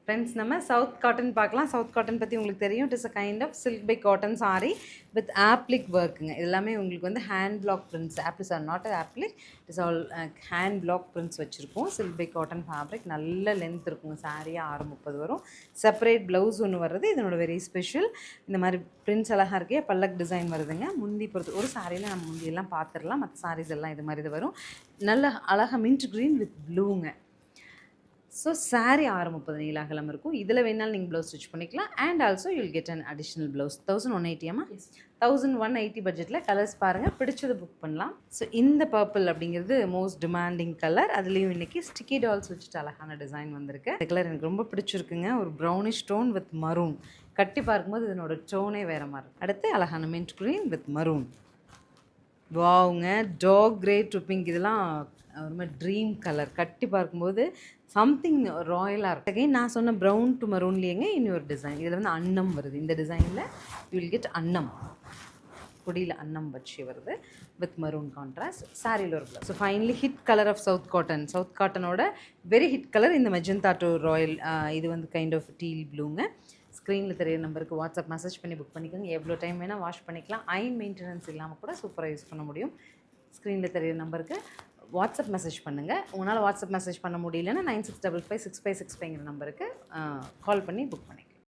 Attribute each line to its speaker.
Speaker 1: Friends நம்ம south cotton பார்க்கலாம். South cotton பற்றி உங்களுக்கு தெரியும். It is a kind of silk by cotton sari with applique ஒர்க்குங்க. எல்லாமே உங்களுக்கு வந்து hand block prints. Appliques are not applique, it is all hand block prints வச்சுருக்கோம். சில்க் பை காட்டன் ஃபேப்ரிக், நல்ல லென்த் இருக்குங்க. சாரியாக 6:30 வரும். செப்பரேட் ப்ளவுஸ் ஒன்று வருது. இதனோட வெரி ஸ்பெஷல். இந்த மாதிரி பிரிண்ட்ஸ் அழகாக இருக்கே. பல்லக் டிசைன் வருதுங்க. முந்தி பொறுத்து ஒரு சாரியில் நம்ம முந்தியெல்லாம் பார்த்துடலாம். மற்ற சாரீஸ் எல்லாம் இது மாதிரி இது வரும். நல்ல அழகாக மின்ட் க்ரீன் வித் ப்ளூங்க. ஸோ சாரீ 6:30 நீள அகலம் இருக்கும். இதில் வேணாலும் நீங்கள் ப்ளவுஸ் ஸ்டிச் பண்ணிக்கலாம். And also you'll get an additional blouse. 1180 அம்மா, 1180 பட்ஜெட்டில். கலர்ஸ் பாருங்கள், பிடிச்சது புக் பண்ணலாம். ஸோ இந்த பர்பிள் அப்படிங்கிறது மோஸ்ட் டிமாண்டிங் கலர். அதுலேயும் இன்றைக்கி ஸ்டிக்கி டால்ஸ் வச்சுட்டு அழகான டிசைன் வந்திருக்கு. இந்த கலர் எனக்கு ரொம்ப பிடிச்சிருக்குங்க. ஒரு ப்ரௌனிஷ் டோன் வித் மரூன். கட்டி பார்க்கும்போது இதனோட டோனே வேறு மாதிரி. அடுத்து அழகான மின்ட் க்ரீன் வித் மரூன். வாவுங்க, டாக் கிரே டு பிங்க். இதெல்லாம் ஒரு மாதிரி ட்ரீம் கலர். கட்டி பார்க்கும்போது சம்திங் ராயலாக இருக்கும். அகைன் நான் சொன்ன ப்ரௌன் டு மரூன்லேயேங்க இன்னொரு டிசைன். இதில் வந்து அன்னம் வருது. இந்த டிசைனில் யூ வில் கெட் அன்னம், கொடியில் அன்னம் வச்சு வருது வித் மரூன் கான்ட்ராஸ்ட். சாரியில் ஒரு blouse. So finally hit colour of south cotton. South காட்டனோட வெரி ஹிட் கலர் இந்த மெஜந்தா டு ராயல். இது வந்து கைண்ட் ஆஃப் டீல் ப்ளூங்க. ஸ்க்ரீனில் தெரிய நம்பருக்கு வாட்ஸ்அப் மெசேஜ் பண்ணி புக் பண்ணிக்கோங்க. எவ்வளோ டைம் வேணால் வாஷ் பண்ணிக்கலாம். அயன் மெயின்டெனன்ஸ் இல்லாமல் கூட சூப்பராக யூஸ் பண்ண முடியும். ஸ்க்ரீனில் தெரிய நம்பருக்கு வாட்ஸ்அப் மெசேஜ் பண்ணுங்கள். உங்களால் வாட்ஸ்அப் மெசேஜ் பண்ண முடியலன்னா 96556565 நம்பருக்கு கால் பண்ணி புக் பண்ணிக்கலாம்.